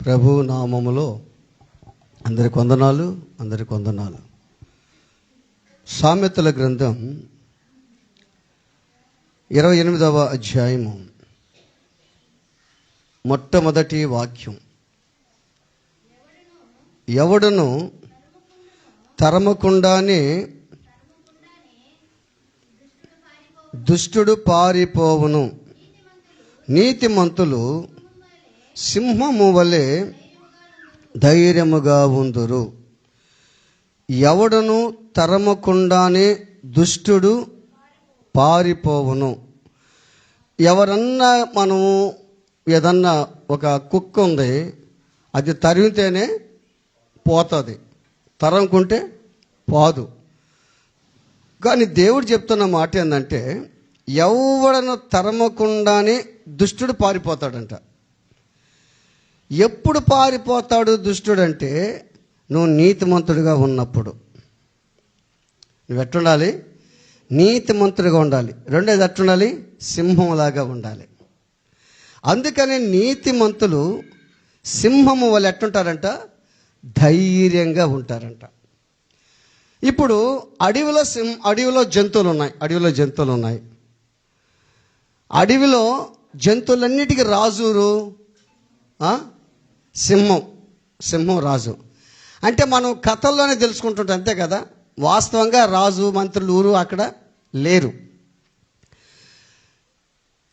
ప్రభు నామములో అందరికి వందనాలు. సామెతల గ్రంథం 28వ అధ్యాయము మొట్టమొదటి వాక్యం. ఎవడును తరమకుండానే దుష్టుడు పారిపోవును, నీతిమంతులు సింహము వలె ధైర్యముగా ఉందురు. ఎవడును తరమకుండానే దుష్టుడు పారిపోవును. ఎవరన్నా మనము ఏదన్నా ఒక కుక్క ఉంది, అది తరిమితేనే పోతుంది, తరముకుంటే పోదు. కానీ దేవుడు చెప్తున్న మాట ఏంటంటే, ఎవడను తరమకుండానే దుష్టుడు పారిపోతాడంట. ఎప్పుడు పారిపోతాడు దుష్టుడు అంటే, నువ్వు నీతిమంతుడిగా ఉన్నప్పుడు. నువ్వు ఎట్టుండాలి? నీతిమంతుడిగా ఉండాలి. రెండోది ఎట్టుండాలి? సింహంలాగా ఉండాలి. అందుకని నీతిమంతులు సింహము వాళ్ళు ఎట్టుంటారంట? ధైర్యంగా ఉంటారంట. ఇప్పుడు అడవిలో జంతువులు ఉన్నాయి. అడవిలో జంతువులన్నిటికీ రాజురు సింహం రాజు. అంటే మనం కథల్లోనే తెలుసుకుంటుంటాం, అంతే కదా. వాస్తవంగా రాజు మంత్రులు ఊరు అక్కడ లేరు.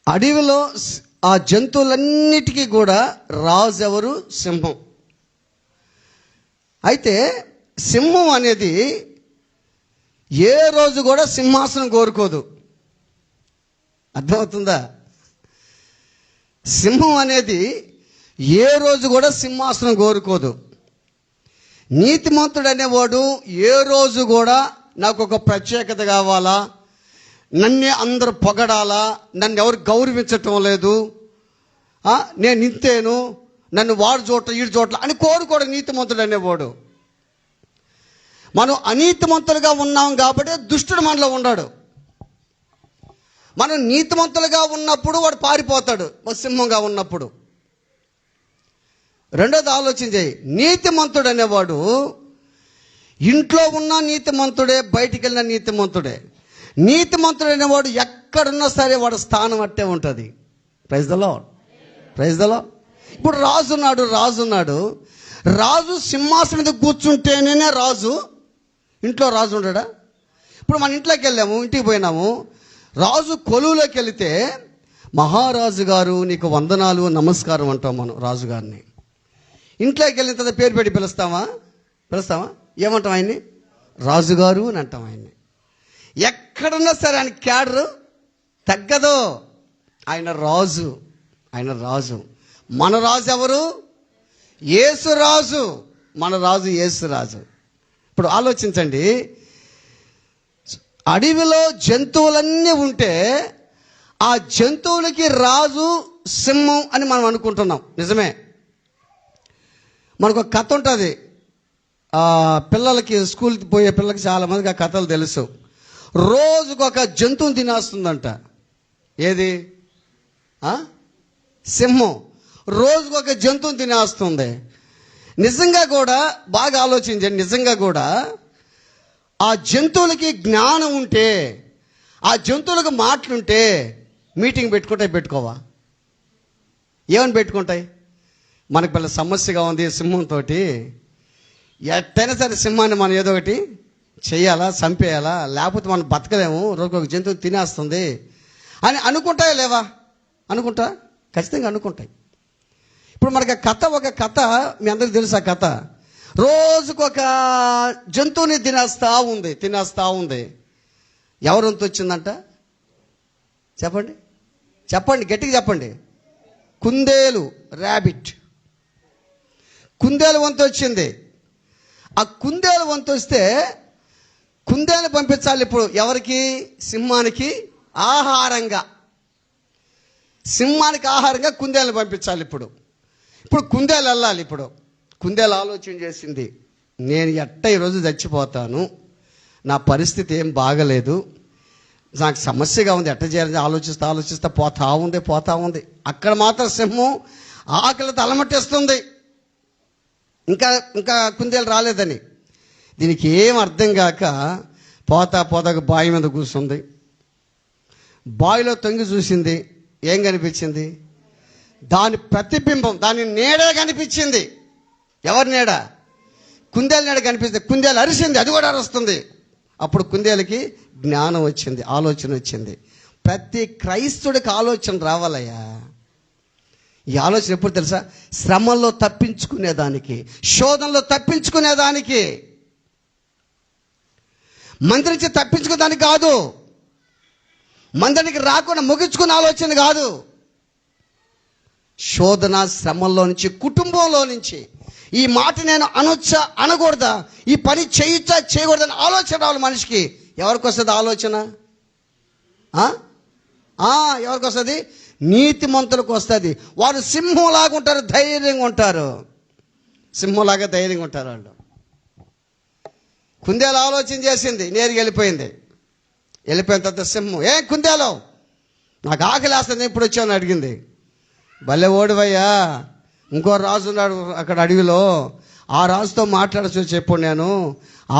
అడవిలో ఆ జంతువులన్నిటికీ కూడా రాజు ఎవరు? సింహం. అయితే సింహం అనేది ఏ రోజు కూడా సింహాసనం కోరుకోదు. అర్థమవుతుందా? సింహం అనేది ఏ రోజు కూడా సింహాసనం కోరుకోదు. నీతిమంతుడు అనేవాడు ఏ రోజు కూడా నాకు ఒక ప్రత్యేకత కావాలా, నన్నే అందరూ పొగడాలా, నన్ను ఎవరు గౌరవించటం లేదు, నేను ఇంతేను, నన్ను వాడు చోట్ల ఈడు చోట్ల అని కోరుకోడు నీతిమంతుడు అనేవాడు. మనం అనీతిమంతులుగా ఉన్నాం కాబట్టి దుష్టుడు మనలో ఉన్నాడు. మనం నీతిమంతులుగా ఉన్నప్పుడు వాడు పారిపోతాడు, సింహంగా ఉన్నప్పుడు. రెండోది ఆలోచన చేయి. నీతిమంతుడు అనేవాడు ఇంట్లో ఉన్న నీతిమంతుడే, బయటికి వెళ్ళిన నీతిమంతుడే. నీతిమంతుడు అనేవాడు ఎక్కడున్నా సరే వాడు స్థానం అట్టే ఉంటుంది. Praise the Lord. ఇప్పుడు రాజు రాజు సింహాసనం మీద కూర్చుంటేనే రాజు. ఇంట్లో రాజు ఉండడా? ఇప్పుడు మన ఇంటికి పోయినాము, రాజు కొలువులోకి వెళితే మహారాజు గారు నీకు వందనాలు నమస్కారం అంటాం మనం రాజుగారిని. ఇంట్లోకి వెళ్ళిన తర్వాత పేరు పెట్టి పిలుస్తామా? ఏమంటాం ఆయన్ని? రాజుగారు అని అంటాం ఆయన్ని. ఎక్కడున్నా సరే ఆయన క్యాడరు తగ్గదు. ఆయన రాజు. మన రాజు ఎవరు? యేసురాజు. మన రాజు యేసురాజు. ఇప్పుడు ఆలోచించండి, అడవిలో జంతువులన్నీ ఉంటే ఆ జంతువులకి రాజు సింహం అని మనం అనుకుంటున్నాం. నిజమే. మనకు ఒక కథ ఉంటుంది. పిల్లలకి స్కూల్కి పోయే పిల్లలకి చాలామందికి ఆ కథలు తెలుసు. రోజుకొక జంతువుని తినేస్తుందంట. ఏది? సింహం. రోజుకొక జంతువుని తినేస్తుంది. నిజంగా కూడా బాగా ఆలోచించండి. నిజంగా కూడా ఆ జంతువులకి జ్ఞానం ఉంటే, ఆ జంతువులకు మాటలుంటే మీటింగ్ పెట్టుకోవా? ఏమని పెట్టుకుంటాయి? మనకు పిల్ల సమస్యగా ఉంది సింహంతో, ఎట్టైనా సరే సింహాన్ని మనం ఏదో ఒకటి చెయ్యాలా, చంపేయాలా, లేకపోతే మనం బతకలేము, రోజుకు ఒక జంతువు తినేస్తుంది అని అనుకుంటాయా లేవా? ఖచ్చితంగా అనుకుంటాయి. ఇప్పుడు మనకి ఒక కథ మీ అందరికీ తెలుసు. ఆ కథ రోజుకొక జంతువుని తినేస్తా ఉంది. ఎవరు వంతు వచ్చిందంట? చెప్పండి, గట్టిగా చెప్పండి. కుందేలు, ర్యాబిట్. కుందేలు వంతు వచ్చింది. ఆ కుందేలు వంతు వస్తే కుందేలు పంపించాలి ఇప్పుడు ఎవరికి? సింహానికి ఆహారంగా. కుందేలు పంపించాలి. ఇప్పుడు కుందేలు వెళ్ళాలి. ఇప్పుడు కుందేలు ఆలోచన చేసింది, నేను ఈరోజు చచ్చిపోతాను, నా పరిస్థితి ఏం బాగలేదు, నాకు సమస్యగా ఉంది, ఎట్ట చేయాలని ఆలోచిస్తా పోతా ఉంది. అక్కడ మాత్రం సింహం ఆకలితో అలమట్టేస్తుంది. ఇంకా ఇంకా కుందేలు రాలేదని. దీనికి ఏం అర్థం కాక పోతా పోతాక బావి మీద కూర్చుంది. బావిలో తొంగి చూసింది. ఏం కనిపించింది? దాని ప్రతిబింబం, దాని నీడే కనిపించింది. ఎవరి నీడ? కుందేలు నీడ కనిపిస్తుంది. కుందేలు అరిసింది, అది కూడా అరుస్తుంది. అప్పుడు కుందేలుకి జ్ఞానం వచ్చింది, ఆలోచన వచ్చింది. ప్రతి క్రైస్తవుడికి ఆలోచన రావాలయ్యా. ఈ ఆలోచన ఎప్పుడు తెలుసా? శ్రమల్లో తప్పించుకునేదానికి, శోధనలో తప్పించుకునేదానికి, మందిరించి తప్పించుకునేదానికి కాదు. మందిరికి రాకుండా ముగించుకునే ఆలోచన కాదు. శోధన, శ్రమల్లో నుంచి, కుటుంబంలో నుంచి ఈ మాట నేను అనొచ్చా అనకూడదా, ఈ పని చేయొచ్చా చేయకూడదని ఆలోచన రావాలి మనిషికి. ఎవరికి వస్తుంది ఆలోచన? ఎవరికి వస్తుంది? నీతిమంతులకు వస్తుంది. వారు సింహంలాగా ఉంటారు, ధైర్యంగా ఉంటారు. సింహంలాగా ధైర్యంగా ఉంటారు వాళ్ళు. కుందేలు ఆలోచన చేసింది, నేరుగా వెళ్ళిపోయింది. వెళ్ళిపోయిన తర్వాత సింహం, ఏ కుందేలు నాకు ఆకలి వేస్తుంది, ఇప్పుడు వచ్చాను అడిగింది. భలే ఓడివయ్యా, ఇంకో రాజు ఉన్నాడు అక్కడ అడవిలో, ఆ రాజుతో మాట్లాడచ్చు చెప్పు. నేను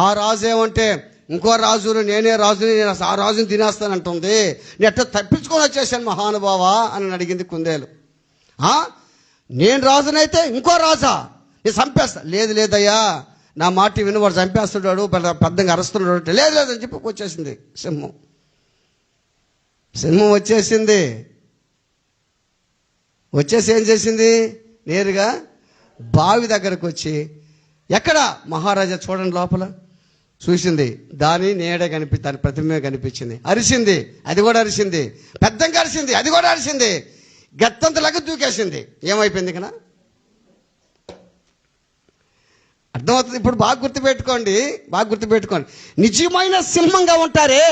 ఆ రాజు ఏమంటే ఇంకో రాజును, నేనే రాజుని, నేను ఆ రాజుని తినేస్తానంటుంది. నేను ఎట్లా తప్పించుకొని వచ్చేసాను మహానుభావా అని అడిగింది కుందేలు. నేను రాజునైతే ఇంకో రాజా, నేను చంపేస్తా. లేదు లేదయ్యా, నా మాట విని వాడు చంపేస్తున్నాడు, పెద్దగా అరుస్తున్నాడు. లేదు లేదని చెప్పి వచ్చేసింది సింహం. సింహం వచ్చేసింది. వచ్చేసి ఏం చేసింది? నేరుగా బావి దగ్గరకు వచ్చి, ఎక్కడ మహారాజా చూడండి లోపల చూసింది. దాని నీడ దాని ప్రతిమే కనిపించింది. అరిసింది, అది కూడా అరిసింది. పెద్దంగా అరిసింది, అది కూడా అరిసింది. గత్తంతలాగా దూకేసింది. ఏమైపోయింది ఇక్కడ? అర్థమవుతుంది. ఇప్పుడు బాగా గుర్తుపెట్టుకోండి, బాగా గుర్తుపెట్టుకోండి. నిజమైన సింహంగా ఉంటారే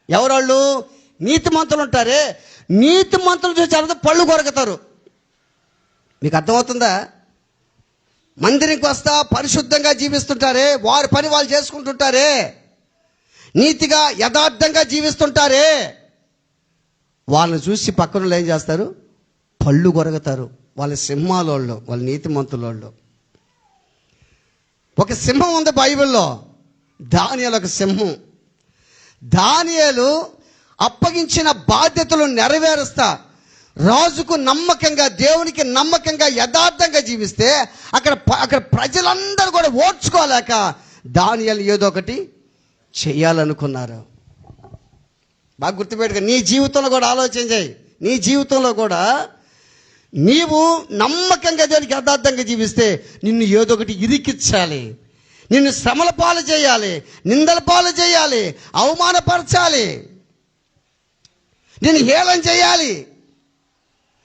ఎవరాళ్ళు? నీతిమంతులు ఉంటారే. నీతిమంతులు చూసి అర్థం పళ్ళు కొరకుతారు. మీకు అర్థమవుతుందా? మందిరికి వస్తా పరిశుద్ధంగా జీవిస్తుంటారే, వారి పని వాళ్ళు చేసుకుంటుంటారే, నీతిగా యథార్థంగా జీవిస్తుంటారే, వాళ్ళని చూసి పక్కన ఏం చేస్తారు? పళ్ళు కొరకుతారు. వాళ్ళ సింహాలోళ్ళు, వాళ్ళ నీతిమంతులోళ్ళు. ఒక సింహం ఉంది బైబిల్లో, దానియేలు ఒక సింహం. దానియేలు అప్పగించిన బాధ్యతలు నెరవేరుస్తా రాజుకు నమ్మకంగా, దేవునికి నమ్మకంగా, యథార్థంగా జీవిస్తే అక్కడ ప్రజలందరూ కూడా ఓర్చుకోలేక దానియేలు ఏదో ఒకటి చేయాలనుకున్నారు. బాగా గుర్తుపెట్టుకో. నీ జీవితంలో కూడా ఆలోచన చేయి. నీ జీవితంలో కూడా నీవు నమ్మకంగా, దేవునికి యథార్థంగా జీవిస్తే నిన్ను ఏదో ఒకటి ఇరికించాలి, నిన్ను శ్రమల పాలు చేయాలి, నిందల పాలు చేయాలి, అవమానపరచాలి, నిన్ను హేళన చేయాలి,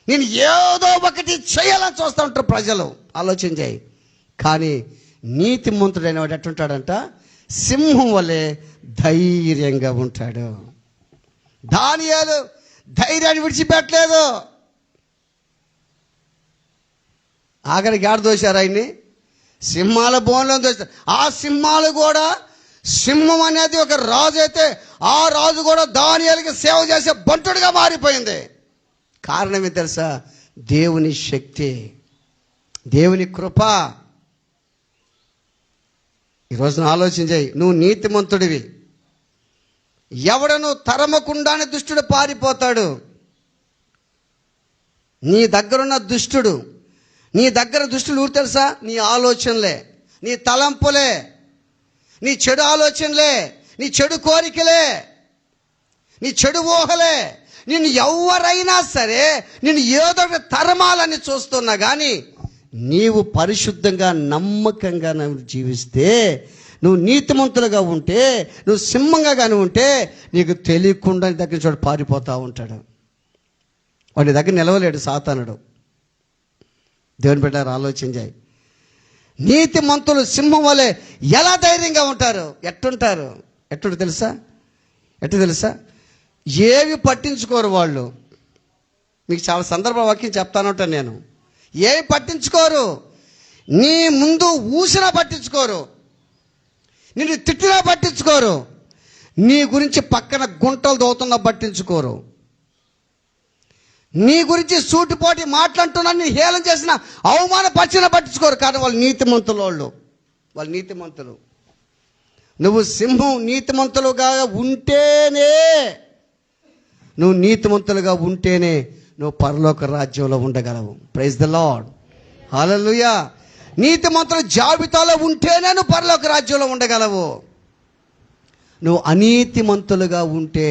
నేను ఏదో ఒకటి చేయాలని చూస్తూ ఉంటారు ప్రజలు. ఆలోచన చేయి. కానీ నీతిమంతుడైన వాడు ఎట్టుంటాడంట? సింహం వలె ధైర్యంగా ఉంటాడు. దానియేలు ధైర్యాన్ని విడిచిపెట్టలేదు. ఆఖరికి ఆడ దోశారు ఆయన్ని, సింహాల బోన్లో దోశారు. ఆ సింహాలు కూడా, సింహం అనేది ఒక రాజు అయితే ఆ రాజు కూడా దానియేలుకి సేవ చేసే బంటుడుగా మారిపోయింది. కారణం ఏంటి తెలుసా? దేవుని శక్తి, దేవుని కృప. ఈరోజున ఆలోచన చేయి. నువ్వు నీతిమంతుడివి, ఎవడను తరమకుండానే దుష్టుడు పారిపోతాడు. నీ దగ్గరున్న దుష్టుడు, నీ దగ్గర దుష్టులు ఊరు తెలుసా? నీ ఆలోచనలే, నీ తలంపులే, నీ చెడు ఆలోచనలే, నీ చెడు కోరికలే, నీ చెడు ఊహలే. నిన్ను ఎవరైనా సరే నిన్ను ఏదో తరమాలని చూస్తున్నా కానీ నీవు పరిశుద్ధంగా, నమ్మకంగా జీవిస్తే, నువ్వు నీతిమంతులుగా ఉంటే, నువ్వు సింహంగా కానీ ఉంటే, నీకు తెలియకుండా నీ దగ్గర చోటు పారిపోతూ ఉంటాడు. వాడి దగ్గర నిలవలేడు సాతానుడు. దేవుని బిడ్డలారా ఆలోచన చేయి. నీతిమంతులు సింహం వలె ఎలా ధైర్యంగా ఉంటారు? ఎట్టుంటారు? ఎట్టు తెలుసా? ఏవి పట్టించుకోరు వాళ్ళు. మీకు చాలా సందర్భ వాక్యం చెప్తానంటాను నేను. ఏవి పట్టించుకోరు. నీ ముందు ఊసినా పట్టించుకోరు, నిన్ను తిట్టినా పట్టించుకోరు, నీ గురించి పక్కన గుంటలు దోతున్నా పట్టించుకోరు. నీ గురించి సూటిపోటి మాట్లాడుతున్నా నీ హేళన చేసిన అవమానపరిచిన పట్టించుకోరు. కానీ వాళ్ళు నీతిమంతులు, వాళ్ళు నీతిమంతులు. నువ్వు సింహం నీతిమంతులుగా ఉంటేనే, నువ్వు నీతిమంతులుగా ఉంటేనే నువ్వు పరలోక రాజ్యంలో ఉండగలవు. ప్రైజ్ ద లార్డ్, హల్లెలూయా. నీతిమంతుల జాబితాలో ఉంటేనే నువ్వు పరలోక రాజ్యంలో ఉండగలవు. నువ్వు అనీతిమంతులుగా ఉంటే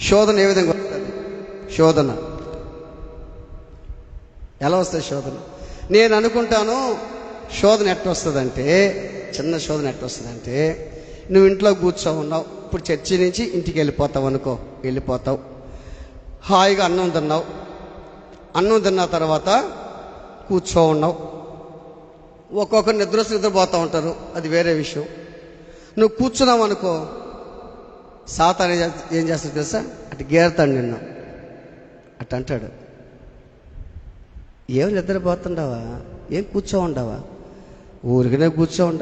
శోధన ఏ విధంగా వస్తుంది? శోధన ఎలా వస్తుంది? శోధన నేను అనుకుంటాను, శోధన ఎట్లా వస్తుందంటే, చిన్న శోధన ఎట్లా వస్తుందంటే, నువ్వు ఇంట్లో కూర్చో ఉన్నావు, ఇప్పుడు చర్చి నుంచి ఇంటికి వెళ్ళిపోతావు అనుకో, వెళ్ళిపోతావు, హాయిగా అన్నం తిన్నావు, అన్నం తిన్న తర్వాత కూర్చో ఉన్నావు. ఒక్కొక్కరు నిద్రపోతూ ఉంటారు, అది వేరే విషయం. నువ్వు కూర్చున్నావు అనుకో, సాతాను ఏం చేస్తాడు తెలుసా? అటు గేరుతాడు నిన్ను, అటు అంటాడు, ఏం నిద్రపోతుండవా, ఏం కూర్చో ఉండవా, ఊరికనే కూర్చో ఉండ,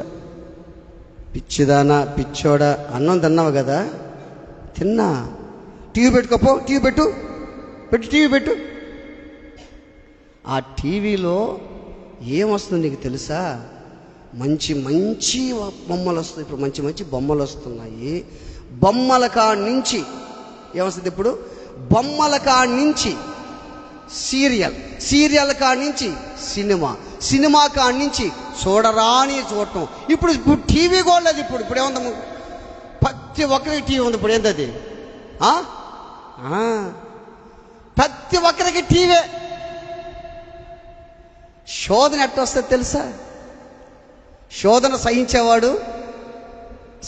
పిచ్చిదానా పిచ్చోడా, అన్నం తిన్నావు కదా, తిన్నా, టీవీ పెట్టుకోపో, టీవీ పెట్టు, టీవీ పెట్టు. ఆ టీవీలో ఏమొస్తుంది నీకు తెలుసా? మంచి మంచి బొమ్మలు వస్తాయి. ఇప్పుడు మంచి మంచి బొమ్మలు వస్తున్నాయి. బొమ్మల కాడి నుంచి ఏమొస్తుంది? ఇప్పుడు బొమ్మల కాడి నుంచి సీరియల్ కాడి నుంచి సినిమా కాడి నుంచి చూడరాని చూడటం. ఇప్పుడు టీవీ కూడా లేదు. ఇప్పుడు ఏముంది? ప్రతి ఒక్కరికి టీవీ ఉంది. ఇప్పుడు ఏంటది? ప్రతి ఒక్కరికి టీవీ. శోధన ఎట్లా వస్తుంది తెలుసా? శోధన సహించేవాడు,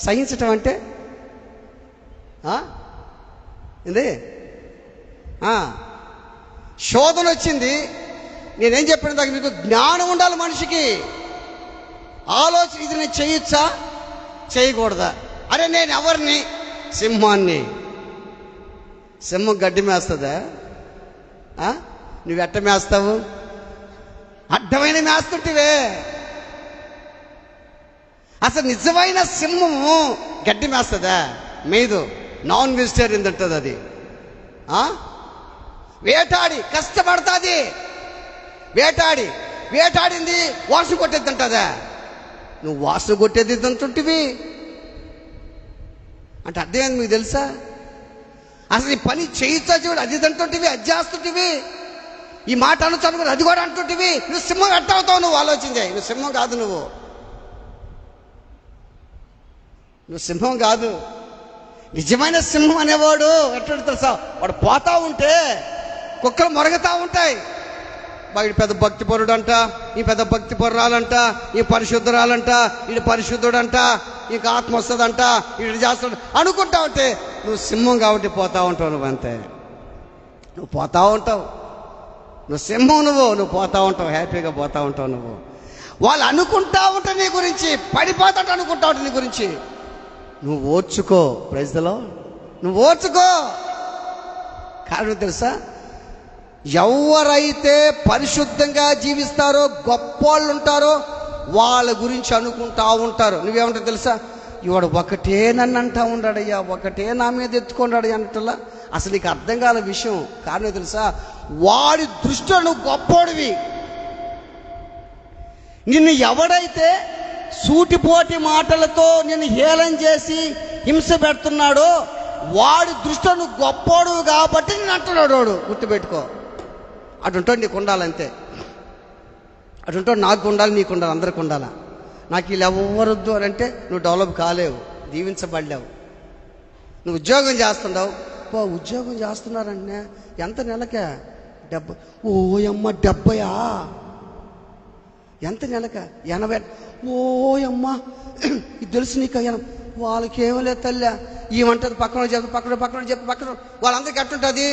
సహించటం అంటే ఏంది? శోధన వచ్చింది. నేనేం చెప్పిన దాకా మీకు జ్ఞానం ఉండాలి మనిషికి. ఆలోచన, ఇది నేను చేయొచ్చా చేయకూడదా? అరే నేను ఎవరిని? సింహాన్ని. సింహం గడ్డి మేస్తుందా? నువ్వు ఎట్ట మేస్తావు? అడ్డమైన మేస్తుంటివే. అసలు నిజమైన సింహము గడ్డి మేస్తుందా? మేదు. నాన్ వెజిటేరియన్ తింటుంది అది. వేటాడి కష్టపడుతుంది, వేటాడింది వాసన కొట్టేది తింటుందా? నువ్వు వాసన కొట్టేది తింటుంటివి అంటే అర్థమైంది మీకు తెలుసా? అసలు ఈ పని చేయొచ్చా చూడు, అది తింటుంటివి, అది చేస్తుంటివి, ఈ మాట అనుచను అది కూడా అంటుంటివి. నువ్వు సింహం ఎట్ట అవుతావు? నువ్వు ఆలోచించాయి. నువ్వు సింహం కాదు, నువ్వు సింహం కాదు. నిజమైన సింహం అనేవాడు ఎట్లా తెలుసా? వాడు పోతా ఉంటే కుక్కలు మొరగతా ఉంటాయి. వీడు పెద్ద భక్తి పరుడు అంట, ఈ పెద్ద భక్తి పరురాలంట, ఈ పరిశుద్ధురాలంట, వీడు పరిశుద్ధుడంట, ఇంక ఆత్మ వస్తుందంట, వీడు చేస్తాడు అనుకుంటా ఉంటే నువ్వు సింహం కాబట్టి పోతా ఉంటావు. నువ్వు అంతే, నువ్వు పోతా ఉంటావు. నువ్వు సింహం, నువ్వు పోతా ఉంటావు, హ్యాపీగా పోతా ఉంటావు. నువ్వు వాళ్ళు అనుకుంటా ఉంటావు నీ గురించి, పడిపోతాడు అనుకుంటా ఉంటావు నీ గురించి. నువ్వు ఓర్చుకో. Praise the lord. నువ్వు ఓర్చుకో. కారణం తెలుసా? ఎవరైతే పరిశుద్ధంగా జీవిస్తారో, గొప్పోళ్ళు ఉంటారో, వాళ్ళ గురించి అనుకుంటా ఉంటారు. నువ్వేమంటావు తెలుసా? ఇవాడు ఒకటే నన్ను అంటా ఉన్నాడయ్యా, ఒకటే నా మీద ఎత్తుకున్నాడు అంటలా. అసలు నీకు అర్థం కాల విషయం. కారణం తెలుసా? వాడి దృష్టిలో నువ్వు గొప్పోడివి. నిన్ను ఎవడైతే సూటిపోటి మాటలతో నిన్ను హేళన చేసి హింస పెడుతున్నాడో వాడి దృష్టిలో నువ్వు గొప్పోడు కాబట్టి నేను అంటున్నాడు. వాడు గుర్తుపెట్టుకో. అటుంటాడు, నీకు ఉండాలంతే. అటుంటాడు, నాకు ఉండాలి, నీకు ఉండాలి, అందరికి ఉండాలా. నాకు వీళ్ళు ఎవరొద్దు అని అంటే నువ్వు డెవలప్ కాలేవు, దీవించబడలేవు. నువ్వు ఉద్యోగం చేస్తున్నావు, ఉద్యోగం చేస్తున్నారంటే ఎంత నెలకే? 70. ఓయమ్మ 70? ఎంత నెలక? 80. ఓయమ్మ, ఇది తెలుసు నీకు? వాళ్ళకి ఏమో లేదు తల్లి, ఏమంటుంది పక్కన చెప్పి పక్కన వాళ్ళందరికీ ఎట్టుంటుంది?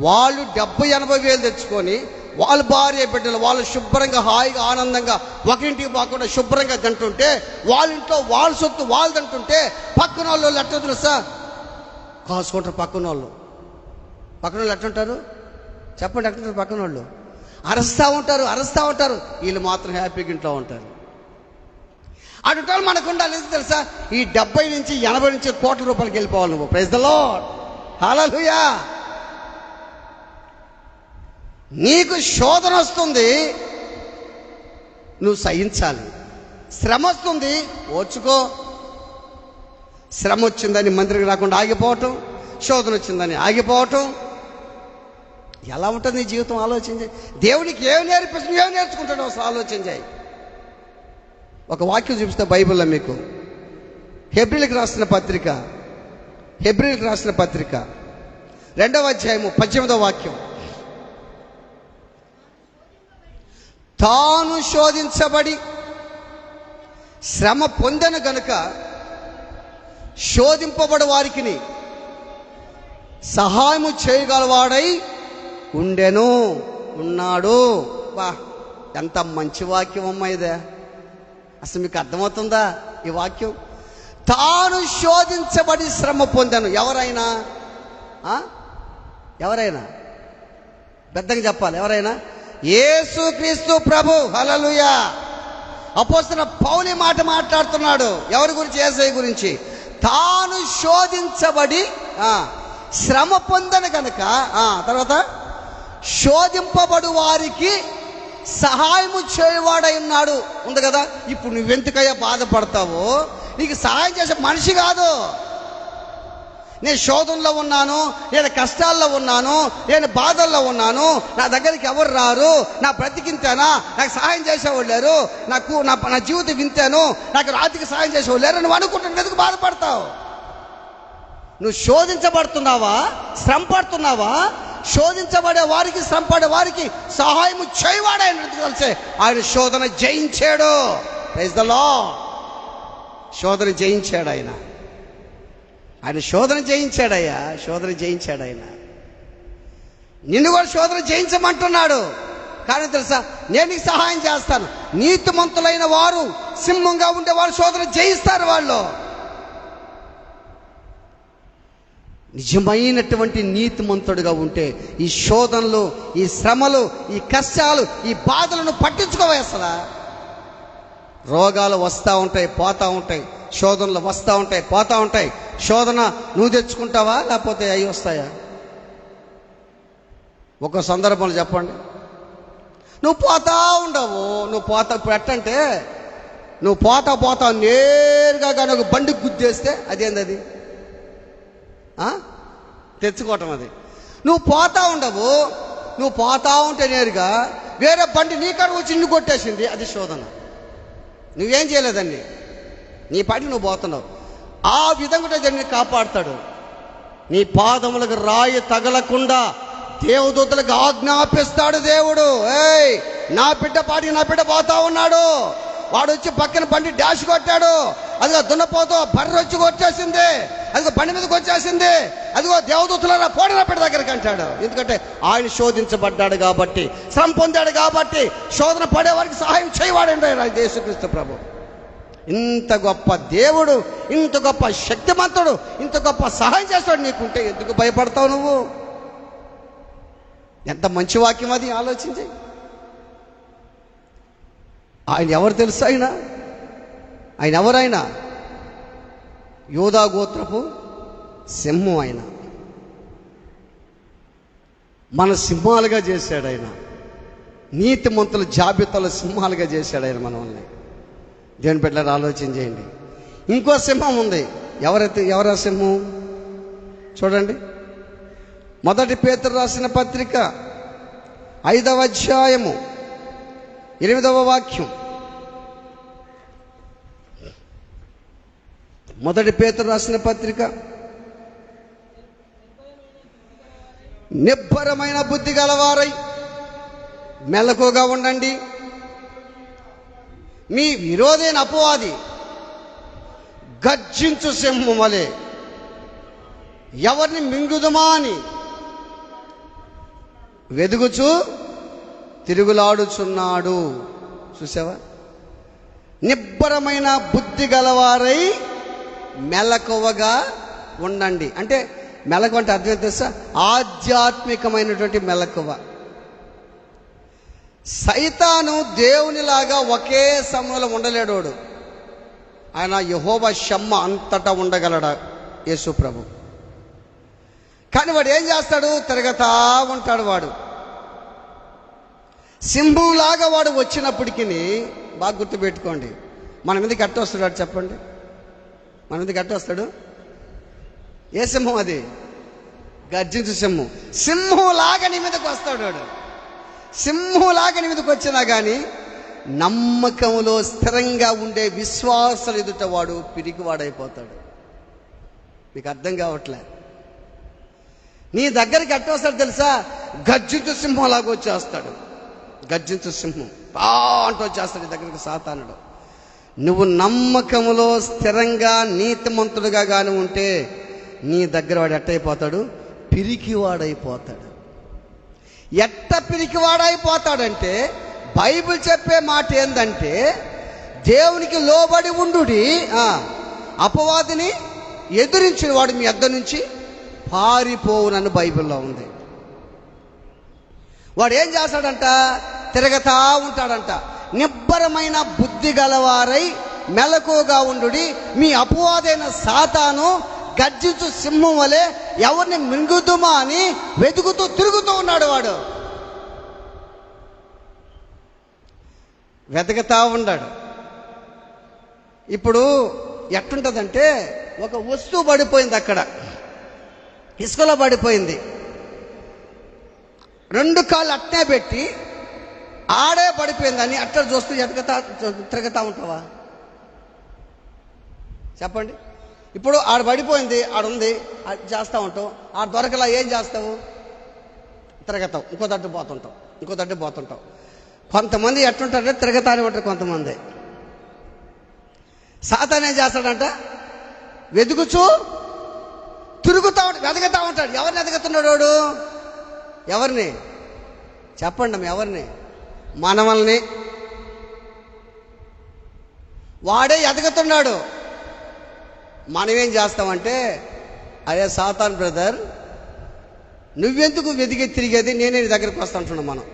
వాళ్ళు 70-80 వేలు తెచ్చుకొని వాళ్ళ భార్య బిడ్డలు వాళ్ళు శుభ్రంగా హాయిగా ఆనందంగా ఒకరింటికి పోకుండా శుభ్రంగా తింటుంటే, వాళ్ళ ఇంట్లో వాళ్ళ సొత్తు వాళ్ళు తింటుంటే పక్కన వాళ్ళు ఎట్లా తెలుసా కాసుకుంటారు. పక్కన వాళ్ళు ఎట్లుంటారు చెప్పండి, ఎట్లుంటారు పక్కన వాళ్ళు? అరుస్తూ ఉంటారు. వీళ్ళు మాత్రం హ్యాపీగా ఇంట్లో ఉంటారు. అటు మనకు ఉండాలి ఎందుకు తెలుసా? ఈ 70 నుంచి 80 నుంచి కోట్ల రూపాయలకి వెళ్ళిపోవాలి నువ్వు. ప్రైజ్ ద లార్డ్, హల్లెలూయా. నీకు శోధన వస్తుంది, నువ్వు సహించాలి. శ్రమ వస్తుంది, ఓర్చుకో. శ్రమ వచ్చిందని మందిరికి రాకుండా ఆగిపోవటం, శోధన వచ్చిందని ఆగిపోవటం, ఎలా ఉంటుంది నీ జీవితం? ఆలోచించి దేవునికి ఏం నేర్పిస్తుంది, ఏం నేర్చుకుంటాడో అసలు ఆలోచించాయి. ఒక వాక్యం చూపిస్తే బైబిల్లో మీకు, హెబ్రీలకు రాసిన పత్రిక 2వ అధ్యాయము 18వ వాక్యం. తాను శోధించబడి శ్రమ పొందెను గనుక శోధింపబడు వారికి సహాయము చేయగలవాడై ఉన్నాడు. వా, ఎంత మంచి వాక్యం అమ్మా ఇదే! అసలు మీకు అర్థమవుతుందా ఈ వాక్యం? తాను శోధించబడి శ్రమ పొందాను. ఎవరైనా పెద్దగా చెప్పాలి. ఎవరైనా? యేసుక్రీస్తు ప్రభు, హల్లెలూయా. అపోస్తలుడైన పౌలు మాట మాట్లాడుతున్నాడు. ఎవరి గురించి? యేసయ్య గురించి. తాను శోధించబడి శ్రమ పొందను కనుక తర్వాత శోధింపబడు వారికి సహాయము చేయవాడై ఉన్నాడు. ఉంది కదా. ఇప్పుడు నువ్వెందుకయ్యా బాధపడతావో? నీకు సహాయం చేసే మనిషి కాదు. నేను శోధనలో ఉన్నాను, నేను కష్టాల్లో ఉన్నాను, నేను బాధల్లో ఉన్నాను, నా దగ్గరికి ఎవరు రారు, నా బ్రతికింతేనా, నాకు సహాయం చేసేవాళ్ళు లేరు, నా జీవితం వింతాను, నాకు రాత్రికి సహాయం చేసేవాళ్ళు లేరు నువ్వు అనుకుంటున్నావు. ఎందుకు బాధపడతావు? నువ్వు శోధించబడుతున్నావా, శ్రమ పడుతున్నావా? శోధించబడే వారికి, శ్రమపడే వారికి సహాయం చేయవాడని తెలిసే ఆయన శోధన జయించాడు. Praise the Lord. శోధన జయించాడు ఆయన శోధన జయించాడయ్యా. శోధన జయించాడు ఆయన. నిన్ను కూడా శోధన జయించమంటున్నాడు. కానీ తెలుసా, నేను నీకు సహాయం చేస్తాను. నీతిమంతులైన వారు, సింహంగా ఉండే వాళ్ళు శోధన జయిస్తారు. వాళ్ళు నిజమైనటువంటి నీతిమంతుడిగా ఉంటే ఈ శోధనలు, ఈ శ్రమలు, ఈ కష్టాలు, ఈ బాధలను పట్టించుకోవా. అసలు రోగాలు వస్తూ ఉంటాయి, పోతూ ఉంటాయి. శోధనలు వస్తూ ఉంటాయి, పోతూ ఉంటాయి. శోధన నువ్వు తెచ్చుకుంటావా లేకపోతే అవి వస్తాయా? ఒక సందర్భంలో చెప్పండి, నువ్వు పోతా ఉండవు. ఇప్పుడు ఎట్టంటే నువ్వు పోతా నేరుగా కానీ ఒక బండికి గుద్దేస్తే అదేంది? అది తెచ్చుకోవటం. అది నువ్వు పోతా ఉండవు. నువ్వు పోతా ఉంటే నేరుగా వేరే బండి నీ కాడ వచ్చి నిన్ను కొట్టేసింది, అది శోధన. నువ్వేం చేయలేదండి, నీ పాటికి నువ్వు పోతున్నావు. ఆ విధంగా దాన్ని కాపాడుతాడు. నీ పాదములకు రాయి తగలకుండా దేవదూతలకు ఆజ్ఞాపిస్తాడు దేవుడు. నా బిడ్డ పోతా ఉన్నాడు. వాడు వచ్చి పక్కన బండి డాష్ కొట్టాడు, అదిగో దున్నపోతూ బర్రె వచ్చి కొట్టేసింది, అదిగో బండి మీదకి వచ్చేసింది, అదిగో దేవదూతలారా పోడి నా బిడ్డ దగ్గరికి అంటాడు. ఎందుకంటే ఆయన శోధించబడ్డాడు కాబట్టి, శ్రమ పొందాడు కాబట్టి, శోధన పడేవారికి సహాయం చేయవాడండి యేసుక్రీస్తు ప్రభు. ఇంత గొప్ప దేవుడు, ఇంత గొప్ప శక్తిమంతుడు, ఇంత గొప్ప సహాయం చేస్తాడు నీకుంటే ఎందుకు భయపడతావు నువ్వు? ఎంత మంచి వాక్యం అది, ఆలోచించి. ఆయన ఎవరు తెలుసు? ఆయన ఎవరైనా యోధా గోత్రపు సింహం. ఆయన మన సింహాలుగా చేశాడు. ఆయన నీతిమంతుల జాబితాలో సింహాలుగా చేశాడు ఆయన మనల్ని. దేవుని బిడ్డలారా ఆలోచన చేయండి. ఇంకో సింహం ఉంది. ఎవరా సింహం? చూడండి, 1 పేతురు రాసిన పత్రిక 5వ అధ్యాయము 8వ వాక్యం. 1 పేతురు రాసిన పత్రిక, నిబ్బరమైన బుద్ధి గలవారై మెలకుగా ఉండండి. మీ విరోధైన అపవాది గర్జించు సింహం వలె ఎవరిని మింగుదుమా అని వెదుగుచూ తిరుగులాడుచున్నాడు. చూసావా? నిబ్బరమైన బుద్ధి గలవారై మెలకువగా ఉండండి. అంటే మెలకువ అంటే అర్థం తెలుసా? ఆధ్యాత్మికమైనటువంటి మెలకువ. సైతాను దేవునిలాగా ఒకే సమయంలో ఉండలేడోడు. ఆయన యెహోవా షమ్మ అంతటా ఉండగలడా యేసు ప్రభు. కానీ వాడు ఏం చేస్తాడు? తిరగతా ఉంటాడు. వాడు సింహంలాగా వాడు వచ్చినప్పటికీ, బాగా గుర్తుపెట్టుకోండి, మన మీదకి ఎట్ట వస్తాడు చెప్పండి? మన మీదకి ఎట్ట వస్తాడు? ఏ సింహం అది? గర్జించు సింహం. సింహంలాగా నీ మీదకి వస్తాడు వాడు. సింహంలాగా నీ మీదకి వచ్చినా కానీ నమ్మకంలో స్థిరంగా ఉండే విశ్వాసాలు ఎదుట వాడు పిరికివాడైపోతాడు. మీకు అర్థం కావట్లే. నీ దగ్గరికి ఎట్ట వస్తాడు తెలుసా? గర్జించు సింహంలాగా వచ్చేస్తాడు. గర్జించు సింహం అంటూ వచ్చేస్తాడు నీ దగ్గరికి సాతానుడు. నువ్వు నమ్మకములో స్థిరంగా నీతిమంతుడుగా కానీ ఉంటే నీ దగ్గర వాడు ఎట్టయిపోతాడు? పిరికివాడైపోతాడు. ఎట్ట పిరికివాడైపోతాడంటే, బైబిల్ చెప్పే మాట ఏందంటే, దేవునికి లోబడి ఉండుడి, అపవాదిని ఎదురించిన వాడు మీ యొద్ద నుంచి పారిపోవునని బైబిల్లో ఉంది. వాడు ఏం చేస్తాడంట? తిరగతా ఉంటాడంట. నిబ్బరమైన బుద్ధి గలవారై మెలకువగా ఉండుడి, మీ అపవాదైన సాతాను గర్జించు సింహం వలె ఎవరిని మింగుదుమా అని వెతుకుతూ తిరుగుతూ ఉన్నాడు. వాడు వెతకతా ఉన్నాడు. ఇప్పుడు ఎట్టుంటుందంటే, ఒక వస్తువు పడిపోయింది, అక్కడ ఇసుకలో పడిపోయింది. 2 కాళ్ళు అట్నే పెట్టి ఆడే పడిపోయిందని అట్లా చూస్తూ తిరగతా ఉంటావా? చెప్పండి. ఇప్పుడు ఆడ పడిపోయింది, ఆడుంది, చేస్తూ ఉంటావు. ఆ దొరకలా ఏం చేస్తావు? తిరగతావు, ఇంకో దడ్డు పోతుంటావు, ఇంకో దడ్డు పోతుంటావు. కొంతమంది ఎట్టుంటారంటే తిరగతానే ఉంటారు. కొంతమంది సాతాను ఏం చేస్తాడంట? వెతుకుచూ తిరుగుతా ఉంటాడు, వెతకతా ఉంటాడు. ఎవరిని ఎదగతున్నాడు వాడు? ఎవరిని చెప్పండి? ఎవరిని? మనవల్ని. వాడే ఎదగతున్నాడు. మనమేం చేస్తామంటే, అరే సాతాన్ బ్రదర్, నువ్వెందుకు వెతికి తిరిగేది, నేనే నీ దగ్గరికి వస్తా అంటున్నాం మనం.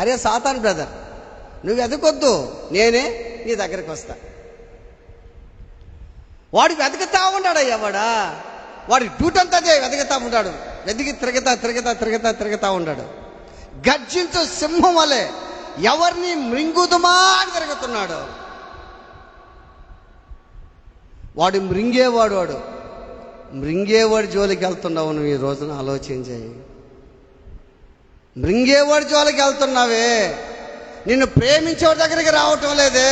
అరే సాతాన్ బ్రదర్, నువ్వు ఎదగొద్దు, నేనే నీ దగ్గరికి వస్తా. వాడు వెతుకుతా ఉన్నాడు. అయ్యవాడా, వాడి డ్యూటీ అంతా అదే, వెతుకుతా ఉంటాడు. వెతికి తిరగతా ఉన్నాడు. గర్జించు సింహం వలె ఎవరిని మృంగుదుమా అని తిరుగుతున్నాడు. వాడు మృంగేవాడు. వాడు మృంగేవాడి జోలికి వెళ్తున్నావు నువ్వు. ఈ రోజున ఆలోచించాయి. మృంగేవాడి జోలికి వెళ్తున్నావే. నిన్ను ప్రేమించేవాడి దగ్గరికి రావటం లేదే,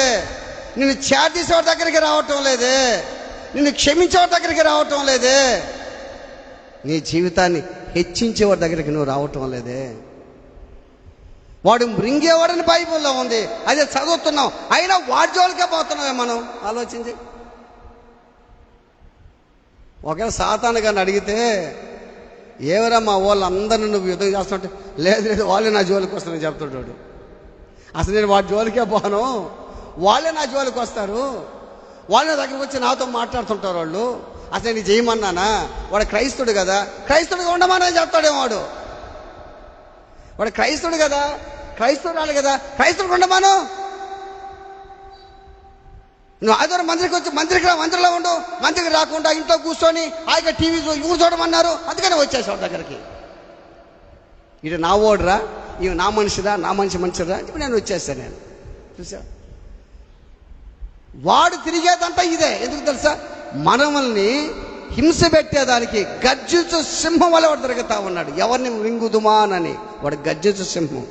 నిన్ను చేసేవాడి దగ్గరికి రావటం లేదే, నిన్ను క్షమించేవాడి దగ్గరికి రావటం లేదే, నీ జీవితాన్ని హెచ్చించేవాడి దగ్గరికి నువ్వు రావటం లేదే. వాడు మృంగేవాడని బైబిల్లో ఉంది, అదే చదువుతున్నాం. అయినా వాడి జోలికే పోతున్నావే మనం. ఆలోచించి. ఒకవేళ సాతాను గారిని అడిగితే, ఏవరా మా వాళ్ళందరినీ నువ్వు యుద్ధం చేస్తుంటే, లేదు వాళ్ళే నా జోలికి వస్తారని చెప్తాడు. అసలు నేను వాడి జోలికే పోను, వాళ్ళే నా జోలికి వస్తారు, వాళ్ళే దగ్గరికి వచ్చి నాతో మాట్లాడుతుంటారు వాళ్ళు. అసలు నేను చేయమన్నానా? వాడు క్రైస్తవుడు కదా, క్రైస్తవుడిగా ఉండమని చెప్తాడేమో వాడు. వాడు క్రైస్తవుడు కదా, క్రైస్తవురాలు కదా, క్రైస్తవుడు ఉండమాను. నువ్వు ఆదివారం మందిరికి వచ్చి మందిరిలో ఉండు, మందిరికి రాకుండా ఇంట్లో కూర్చొని ఆయన టీవీ ఇవ్వరు చూడమన్నారు, అందుకనే వచ్చేసాడు దగ్గరికి. ఇది నా ఓడరా, ఇవి నా మనిషిరా, నా మనిషిరా ఇప్పుడు నేను వచ్చేసాను. నేను చూసా. వాడు తిరిగేదంతా ఇదే. ఎందుకు తెలుసా? మనల్ని హింస పెట్టేదానికి. గర్జించు సింహం వల్ల వాడు తిరుగుతా ఉన్నాడు. ఎవరిని మింగుదుమానని వాడు గర్జించు సింహం.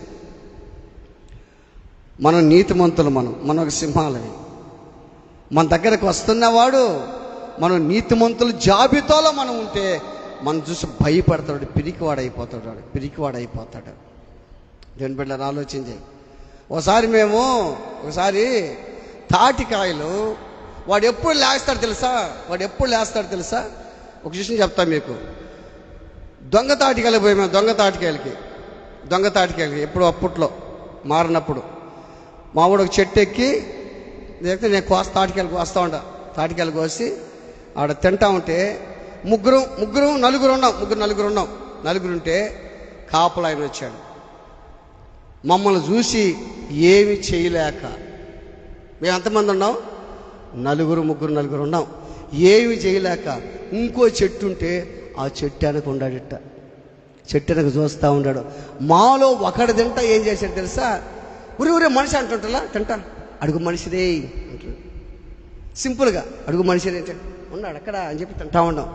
మనం నీతిమంతులు, మనం ఒక సింహాలవి. మన దగ్గరకు వస్తున్నవాడు మనం నీతిమంతుల జాబితాలో మనం ఉంటే మనం చూసి భయపడతాడు, పిరికివాడైపోతాడు. దేని బిడ్డలు ఆలోచించి. ఒకసారి తాటికాయలు వాడు ఎప్పుడు లేస్తాడు తెలుసా? ఒక విషయం చెప్తా మీకు. దొంగ తాటికాయలు పోయి మేము దొంగ తాటికాయలకి దొంగ తాటికాయలు ఎప్పుడు అప్పట్లో మారినప్పుడు మా వాడు ఒక చెట్టు ఎక్కి లేకపోతే నేను తాటికాయలు కోస్తా ఉంటా. తాటికాయలు కోసి ఆడ తింటా ఉంటే నలుగురు ఉన్నాం. నలుగురుంటే కాపలా ఆయన వచ్చాడు. మమ్మల్ని చూసి ఏమి చేయలేక, మేము ఎంతమంది ఉన్నాం? నలుగురు ఉన్నాం. ఏమి చేయలేక ఇంకో చెట్టు ఉంటే ఆ చెట్టు వెనక ఉన్నాడిట్ట. చెట్టు వెనక చూస్తూ ఉన్నాడు. మాలో ఒకడు తింటా ఏం చేశాడు తెలుసా? ఊరే మనిషి అంటుంటా తింటా, అడుగు మనిషిదే అంటాడు. సింపుల్గా అడుగు మనిషిదే ఉన్నాడు అక్కడ అని చెప్పి తింటా ఉన్నాం.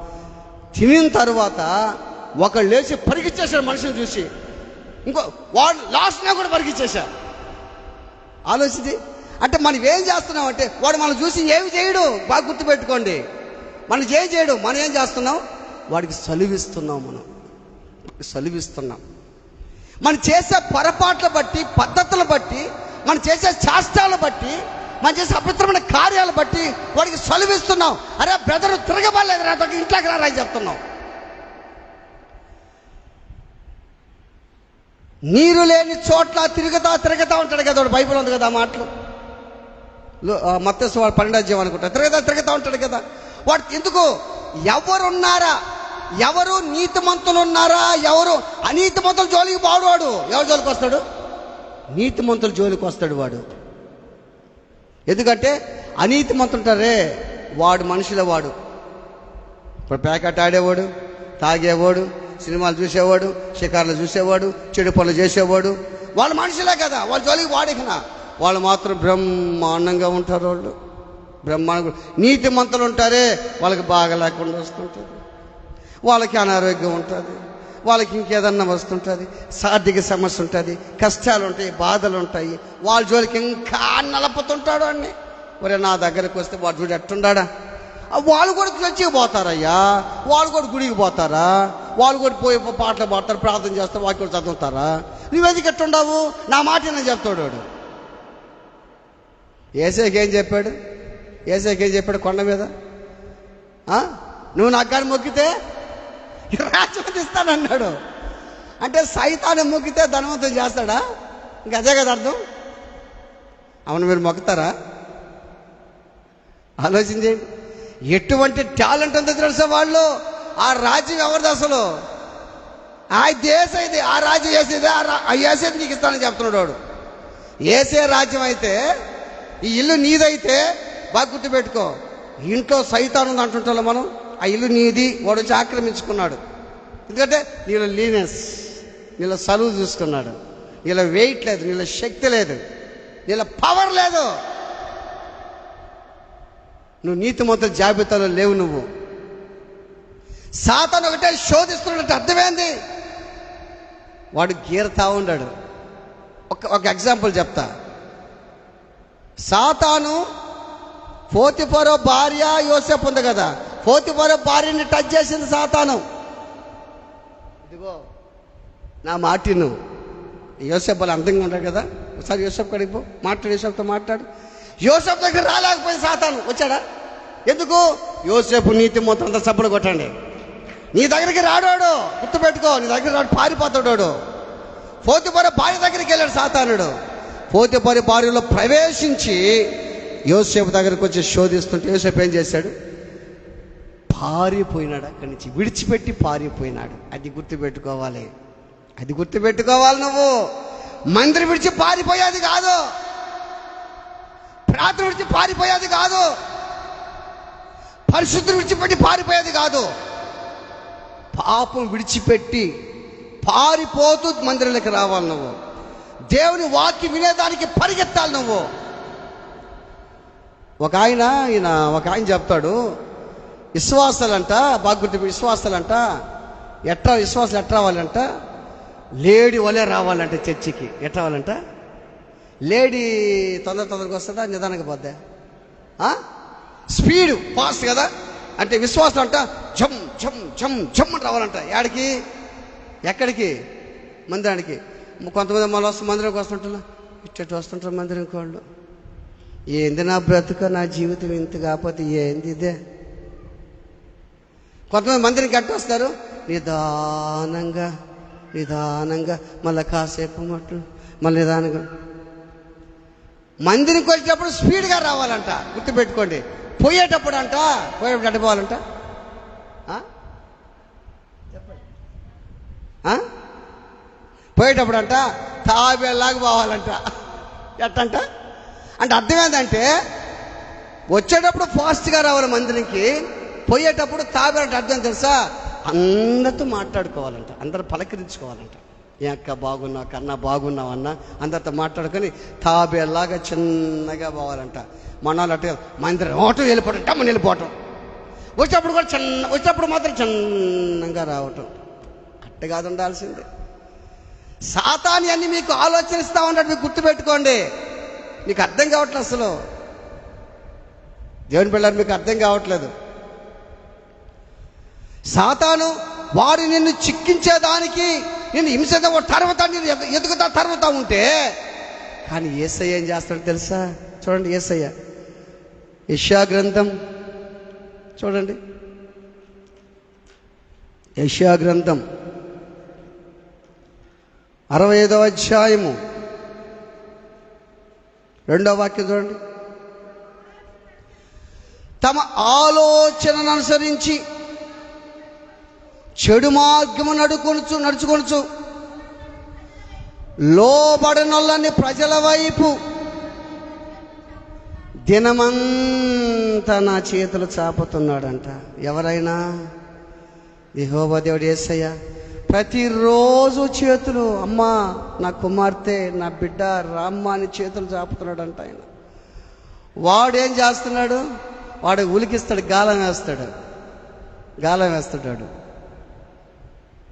తినిన తర్వాత ఒకళ్ళు లేచి పరిగెచ్చేశాడు మనిషిని చూసి. ఇంకో వాడు లాస్ట్నే కూడా పరిగెచ్చేశాడు. ఆలోచించి అంటే మనం ఏం చేస్తున్నాం అంటే, వాడు మనం చూసి ఏమి చేయడు. బాగా గుర్తుపెట్టుకోండి, మనం ఏం చేయడు. మనం ఏం చేస్తున్నాం? వాడికి సలువిస్తున్నాం. మనం చేసే పొరపాట్ల బట్టి, పద్ధతుల బట్టి, మనం చేసే శాస్త్రాలు బట్టి, మనం చేసే అపవిత్రమైన కార్యాలు బట్టి వాడికి సలువిస్తున్నాం. అరే బ్రదరు తిరగబడలేదు రా, ఇంట్లోకి రా అని చెప్తున్నాం. నీరు లేని చోట్ల తిరుగుతా ఉంటాడు కదా వాడు. బైబిల్ ఉంది కదా ఆ మాటలు. మత్తయి 12 అనుకుంటా. తిరుగుతా ఉంటాడు కదా వాడు. ఎందుకు? ఎవరున్నారా? ఎవరు నీతిమంతులు ఉన్నారా? ఎవరు అనీతిమంతుల జోలికి వాడు. ఎవరి జోలికి వస్తాడు? నీతిమంతుల జోలికి వస్తాడు వాడు. ఎందుకంటే అనీతిమంతుంటారే వాడు మనుషుల వాడు. ఇప్పుడు ప్యాకెట్ ఆడేవాడు, తాగేవాడు, సినిమాలు చూసేవాడు, షికార్లు చూసేవాడు, చెడు పనులు చేసేవాడు, వాళ్ళు మనుషులే కదా. వాళ్ళ జోలికి వాడికినా వాళ్ళు మాత్రం బ్రహ్మాండంగా ఉంటారు. వాళ్ళు బ్రహ్మాండంగా. నీతిమంతులు ఉంటారే వాళ్ళకి బాగా లేకుండా వస్తుంటుంది, వాళ్ళకి అనారోగ్యం ఉంటుంది, వాళ్ళకి ఇంకేదన్నా వస్తుంటుంది, ఆర్థిక సమస్య ఉంటుంది, కష్టాలు ఉంటాయి, బాధలు ఉంటాయి. వాళ్ళ జోలికి ఇంకా నలపుతుంటాడు అన్ని. ఒరే నా దగ్గరికి వస్తే వాడు చూడు ఎట్టుండా. వాళ్ళు కూడా చర్చికి పోతారయ్యా, వాళ్ళు కూడా గుడికి పోతారా, వాళ్ళు కూడా పోయి పాటలు పాడతారు, ప్రార్థన చేస్తారు, వాక్యం చదువుతారా. నువ్వెందుకు ఎట్టుండవు? నా మాట నేను చెప్తాడు వాడు. ఏసైకి ఏం చెప్పాడు కొండ మీద? నువ్వు నాకు కానీ మొక్కితే రాజ్యం ఇస్తానన్నాడు. అంటే సైతాన్ని మొక్కితే ధనవంతులు చేస్తాడా? ఇంక అదే కదా అర్థం. అవును, మీరు మొక్కుతారా? ఆలోచించేయండి. ఎటువంటి టాలెంట్ ఉందో తెలుసా వాళ్ళు. ఆ రాజ్యం ఎవరిది అసలు? ఆ దేశం ఇది, ఆ రాజ్యం వేసేది, వేసేది నీకు ఇస్తానని చెప్తున్నాడు వాడు. వేసే రాజ్యం అయితే, ఈ ఇల్లు నీదైతే బాగా గుర్తుపెట్టుకో. ఇంట్లో సైతాన్ ఉంది అంటుంటాం మనం. ఆ ఇల్లు నీది, వాడు వచ్చి ఆక్రమించుకున్నాడు. ఎందుకంటే నీలో లీనెస్, నీలో సలువు చూసుకున్నాడు, నీలో వెయిట్ లేదు, నీలో శక్తి లేదు, నీలో పవర్ లేదు. నువ్వు నీతిమంతుల జాబితాలో లేవు. నువ్వు సాతాను ఒకటే శోధిస్తున్నట్టు అర్థమైంది. వాడు గీరతా ఉన్నాడు. ఒక ఎగ్జాంపుల్ చెప్తా. సాతాను పోతిఫరు భార్య యోసేపు ఉంది కదా, పోతిఫరు భార్యని టచ్ చేసింది సాతాను. ఇదిగో నా మాటిను. యోసేపు వాళ్ళు అందంగా ఉంటాడు కదా, ఒకసారి యోసేపు కడిగి పో, మాట్లాడు, యోసేపుతో మాట్లాడు. యోసేపు దగ్గర రాలేకపోయింది సాతాను. వచ్చాడా? ఎందుకు? యోసేపు నీతి మొత్తం అంతా సప్పుడు కొట్టండి. నీ దగ్గరికి రాడాడు, గుర్తుపెట్టుకో. నీ దగ్గర రాడు, పారిపోతాడు. పోతిఫరు భార్య దగ్గరికి వెళ్ళాడు సాతానుడు. పోతిఫరు భార్యలో ప్రవేశించి యోసేపు దగ్గరికి వచ్చి శోధిస్తుంటే యోసేపు ఏం చేశాడు? పారిపోయినాడు. అక్కడి నుంచి విడిచిపెట్టి పారిపోయినాడు. అది గుర్తుపెట్టుకోవాలి. నువ్వు మందిరం విడిచి పారిపోయేది కాదు, ప్రార్థన విడిచి పారిపోయేది కాదు, పరిశుద్ధులు విడిచిపెట్టి పారిపోయేది కాదు. పాపం విడిచిపెట్టి పారిపోతూ మందిరంలోకి రావాలి. నువ్వు దేవుని వాక్యం వినేదానికి పరిగెత్తాలి. నువ్వు ఒక ఆయన చెప్తాడు, విశ్వాసాలంట బాగా గుర్తు, విశ్వాసాలంట విశ్వాసాలు ఎట్లా రావాలంట? లేడీ వలే రావాలంట చర్చికి. ఎట్లా రావాలంట? లేడీ తొందరగా వస్తుందా, నిదానంగా పోద్దా? స్పీడ్ ఫాస్ట్ కదా. అంటే విశ్వాసం అంట జమ్ జమ్ జమ్ జమ్ అని రావాలంట. ఎక్కడికి? మందిరానికి. కొంతమంది మళ్ళీ మందిరంకి వస్తుంటారు, ఇచ్చటి వస్తుంటారు మందిరంకి వాళ్ళు. ఏంది నా బ్రతుక, నా జీవితం ఇంత కాకపోతే ఏంది ఇదే. కొంతమంది మందిరం గట్టి వస్తారు, నిదానంగా నిదానంగా మళ్ళీ కాసేపు మళ్ళీ నిదానంగా. మందిరికి వచ్చేటప్పుడు స్పీడ్గా రావాలంట, గుర్తుపెట్టుకోండి. పోయేటప్పుడు అటు పోవాలంట. పోయేటప్పుడు తాబేలాగా పోవాలంట. ఎట్టంట అంటే అర్థం ఏంటంటే, వచ్చేటప్పుడు ఫాస్ట్గా రావాలి మందిరికి, పోయేటప్పుడు తాబేలంటే అర్థం తెలుసా? అందరితో మాట్లాడుకోవాలంట, అందరూ పలకరించుకోవాలంట. ఏ అక్క బాగున్నావు, కన్నా బాగున్నావు అన్న, అందరితో మాట్లాడుకొని తాబేలాగా చిన్నగా పోవాలంట. మన అట్టు మందిరం ఓటం వెళ్ళిపోవటం, మన వెళ్ళిపోవటం, వచ్చేటప్పుడు కూడా వచ్చేటప్పుడు మాత్రం చిన్నగా రావటం. అట్ట కాదు ఉండాల్సిందే. సాతాను అన్ని మీకు ఆలోచనిస్తా ఉన్నాడు, మీకు గుర్తుపెట్టుకోండి. మీకు అర్థం కావట్లేదు అసలు, దేవుని పిల్లలు మీకు అర్థం కావట్లేదు. సాతాను వాడు నిన్ను చిక్కించేదానికి, నిన్ను హింసగా తరువాత నేను ఎదుగుతా తరువాత ఉంటే, కానీ యేసయ్య ఏం చేస్తాడు తెలుసా? చూడండి, యేసయ్య యెషయా గ్రంథం చూడండి. యెషయా గ్రంథం 65వ అధ్యాయము 2వ వాక్యం చూడండి. తమ ఆలోచనను అనుసరించి చెడు మార్గము నడుచుకొనుచు లోబడనొల్లని ప్రజల వైపు దినమంతా నా చేతులు చాపుతున్నాడంట. ఎవరైనా? యెహోవా దేవుడు యేసయ్య ప్రతిరోజు చేతులు, అమ్మా నా కుమార్తె, నా బిడ్డ రామ్మ అని చేతులు చాపుతున్నాడంట ఆయన. వాడేం చేస్తున్నాడు? వాడు ఉలికిస్తాడు, గాలం వేస్తాడు.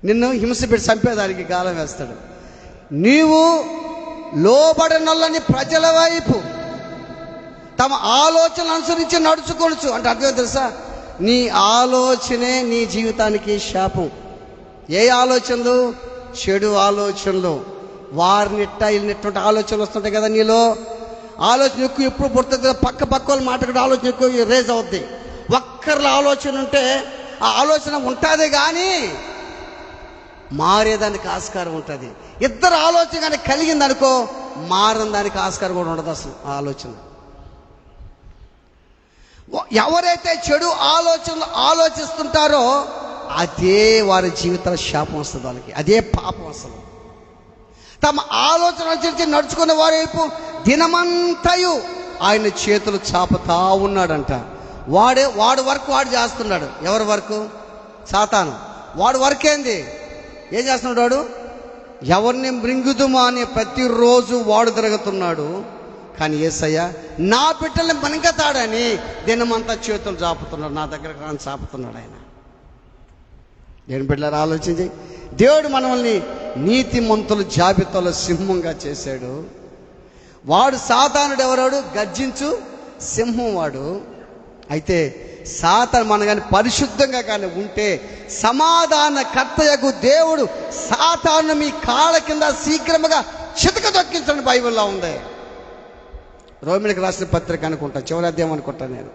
నిన్ను హింస పెట్టి చంపేదానికి గాలం వేస్తాడు. నీవు లోబడనొల్లని ప్రజల వైపు తమ ఆలోచనలు అనుసరించి నడుచుకోవచ్చు అంటే అర్థం తెలుసా? నీ ఆలోచనే నీ జీవితానికి శాపం. ఏ ఆలోచనలు? చెడు ఆలోచనలు. వారినిట్ట వీళ్ళనిట్టు ఆలోచనలు వస్తుంటాయి కదా నీలో. ఆలోచన ఎక్కువ ఎప్పుడు పుడుతుంది? పక్క వాళ్ళ మాట కూడా ఆలోచన ఎక్కువ రేజ్ అవుద్ది. ఒక్కరిలో ఆలోచన ఉంటే ఆ ఆలోచన ఉంటుంది, కానీ మారేదానికి ఆస్కారం ఉంటుంది. ఇద్దరు ఆలోచన కానీ కలిగింది అనుకో, మారని దానికి ఆస్కారం కూడా ఉండదు అసలు. ఆ ఆలోచన ఎవరైతే చెడు ఆలోచనలు ఆలోచిస్తుంటారో అదే వారి జీవితాల శాపం వస్తుంది, వాళ్ళకి అదే పాపం అసలు. తమ ఆలోచన అనుసరించి నడుచుకునే వారి వైపు దినమంతయు ఆయన చేతులు చాపుతా ఉన్నాడంట. వాడు వర్క్ వాడు చేస్తున్నాడు. ఎవరి వర్క్? సాతాను. వాడు వర్క్ ఏంది? ఏం చేస్తున్నాడు వాడు? ఎవరిని మృంగుదుమా అని ప్రతిరోజు వాడు తిరుగుతున్నాడు. కానీ యేసయ్య నా బిడ్డల్ని మణింగతాడని దినమంతా చేతులు చాపుతున్నాడు, నా దగ్గరకు రాని చాపుతున్నాడు ఆయన. దేని బిడ్డలారా ఆలోచించి, దేవుడు మనల్ని నీతిమంతుల జాబితాలో సింహంగా చేశాడు. వాడు సాతానుడు ఎవరాడు? గర్జించు సింహం వాడు. అయితే సాతాను మన కానీ పరిశుద్ధంగా కానీ ఉంటే సమాధాన కర్తయగు దేవుడు సాతాను మీ కాళ్ళ కింద శీఘ్రముగా చితక దొక్కించండి బైబిల్లో ఉంది. రోమిలకు రాసిన పత్రిక అనుకుంటా, చివరి అధ్యాయం అనుకుంటా నేను.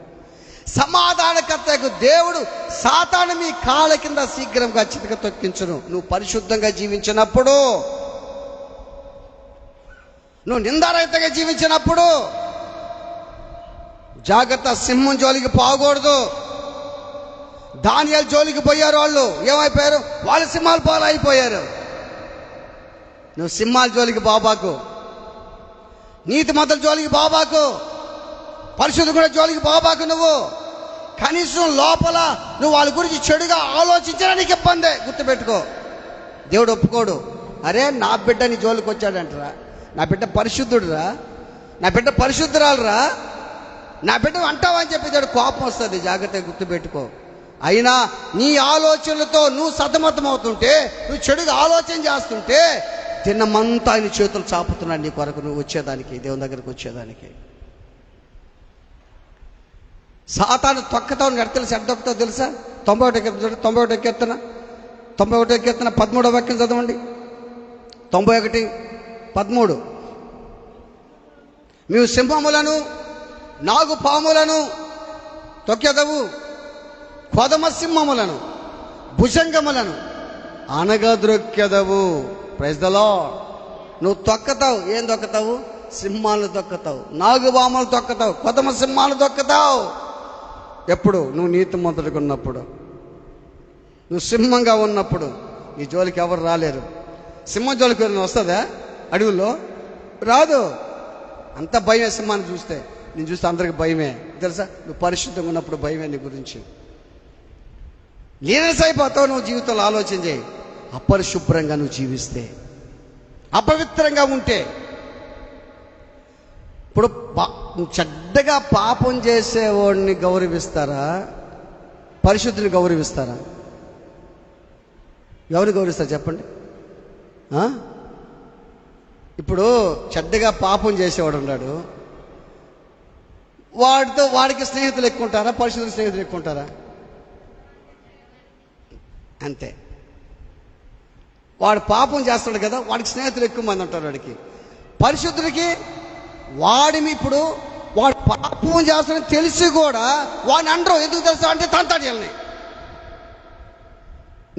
సమాధానకర్తకు దేవుడు సాతాను మీ కాళ్ళ కింద శీఘ్రంగా చితక తొక్కించును. నువ్వు పరిశుద్ధంగా జీవించినప్పుడు, నువ్వు నిందారహితంగా జీవించినప్పుడు జాగ్రత్త. సింహం జోలికి పోకూడదు. దానియేలు జోలికి పోయారు. వాళ్ళు ఏమైపోయారు? వాళ్ళు సింహాల పాలు అయిపోయారు. నువ్వు సింహాల జోలికి బాబాకు, నీతి మంతుల జోలికి బాబాకు, పరిశుద్ధ కూడా జోలికి బాబాకు. నువ్వు కనీసం లోపల నువ్వు వాళ్ళ గురించి చెడుగా ఆలోచించడానికి ఇబ్బందే. గుర్తుపెట్టుకో, దేవుడు ఒప్పుకోడు. అరే నా బిడ్డ నీ జోలికి వచ్చాడంటరా, నా బిడ్డ పరిశుద్ధుడురా, నా బిడ్డ పరిశుద్ధురాలురా, నా బిడ్డ అంటావని చెప్పి దేవుడు కోపం వస్తుంది. జాగ్రత్తగా గుర్తుపెట్టుకో. అయినా నీ ఆలోచనలతో నువ్వు సతమతం అవుతుంటే, నువ్వు చెడుగా ఆలోచన చేస్తుంటే దినమంతా ఆయన చేతులు చాపుతున్నాడు నీ కొరకు, నువ్వు వచ్చేదానికి, దేవుని దగ్గరకు వచ్చేదానికి. సాతాను తొక్కతావు తెలుసా? ఎడ్డొక్కతావు తెలుసా? 91 కీర్తన 13వ వాక్యం చదవండి. 91:13. నీవు సింహములను నాగు పాములను తొక్కెదవు, కొదమ సింహములను భుజంగములను అనగద్రొక్కెదవు. Praise the lord. నువ్వు తొక్కతావు. ఏం తొక్కతావు? సింహాలను తొక్కతావు, నాగుబామలు తొక్కతావు, కొదమ సింహాలు తొక్కతావు. ఎప్పుడు? నువ్వు నీతిమంతుడిగా ఉన్నప్పుడు, నువ్వు సింహంగా ఉన్నప్పుడు. ఈ జోలికి ఎవరు రాలేరు. సింహం జోలికి వస్తుందా? అడవుల్లో రాదు. అంత భయమే సింహాన్ని చూస్తే. నేను చూస్తే అందరికి భయమే. తెలుసా? నువ్వు పరిశుద్ధంగా ఉన్నప్పుడు భయమే నీ గురించి. లీనస్ అయిపోతావు నువ్వు జీవితంలో. ఆలోచన చేయి. అపరిశుభ్రంగా నువ్వు జీవిస్తే, అపవిత్రంగా ఉంటే. ఇప్పుడు చెడ్డగా పాపం చేసేవాడిని గౌరవిస్తారా? పరిశుద్ధిని గౌరవిస్తారా? ఎవరు గౌరవిస్తారు చెప్పండి? ఇప్పుడు చెడ్డగా పాపం చేసేవాడు ఉన్నాడు, వాడికి స్నేహితులు ఎక్కువ ఉంటారా? పరిశుద్ధుల స్నేహితులు ఎక్కువ ఉంటారా? అంతే. వాడు పాపం చేస్తాడు కదా, వాడికి స్నేహితులు ఎక్కువ మంది ఉంటారు. వాడికి పరిశుద్ధుడికి ఇప్పుడు వాడు పాపం చేస్తాడని తెలిసి కూడా వాడిని అండరు. ఎందుకు తెలుసా అంటే తంతాడు వీళ్ళని.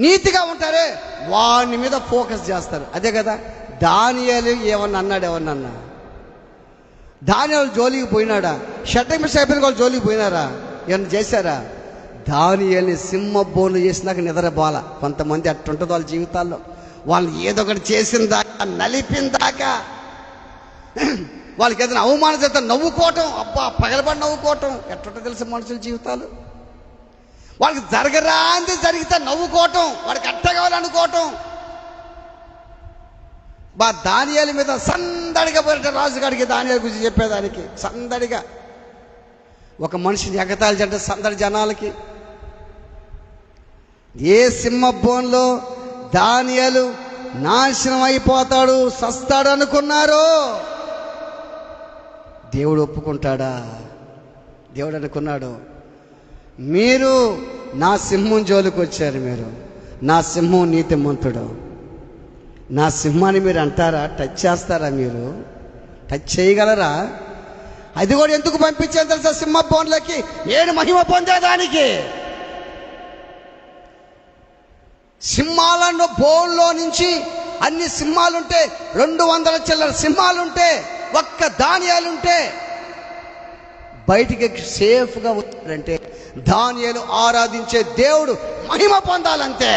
నీతిగా ఉంటారే వాడి మీద ఫోకస్ చేస్తారు. అదే కదా దానియేలు ఏమన్నా అన్నాడు? ఎవరినన్నా? దానియేలు జోలికి పోయినాడా? షడ్డంగి సైపులు వాళ్ళు జోలికి పోయినారా? ఏమన్నా చేశారా? దానియేలుని సింహబోను చేసినాక నిద్ర బాల. కొంతమంది అట్టుంటుంది వాళ్ళ జీవితాల్లో. వాళ్ళు ఏదో ఒకటి చేసిన దాకా, నలిపిన దాకా, వాళ్ళకి ఏదైనా అవమానం చేస్తే నవ్వుకోవటం. అబ్బా పగలబడి నవ్వుకోవటం. ఎట్టుంటో తెలుసు మనుషుల జీవితాలు. వాళ్ళకి జరగరాంది జరిగితే నవ్వుకోవటం, వాడికి అట్ట కావాలనుకోవటం. దానియేలు మీద సందడిగా పోయినట్టు రాజుగాడికి దానియేలు గురించి చెప్పేదానికి సందడిగా. ఒక మనిషిని ఎగతాళి అంటే సందడి జనాలకి. ఏ సింహబోన్లో దానియేలు నాశనం అయిపోతాడు, సస్తాడు అనుకున్నారు. దేవుడు ఒప్పుకుంటాడా? దేవుడు అనుకున్నాడు. మీరు నా సింహం జోలికి వచ్చారు. మీరు నా సింహం నీతిమంతుడు. నా సింహాన్ని మీరు అంటారా? టచ్ చేస్తారా? మీరు టచ్ చేయగలరా? అది కూడా ఎందుకు పంపించాను తెలుసా? సింహ బోన్లకి నేను మహిమ పొందేదానికి. సింహాలను బోన్లో నుంచి అన్ని సింహాలుంటే, 200 చిల్లర సింహాలుంటే, ఒక్క దానియేలుంటే బయటికి సేఫ్గా వచ్చాడంటే దానియేలు ఆరాధించే దేవుడు మహిమ పొందాలంతే.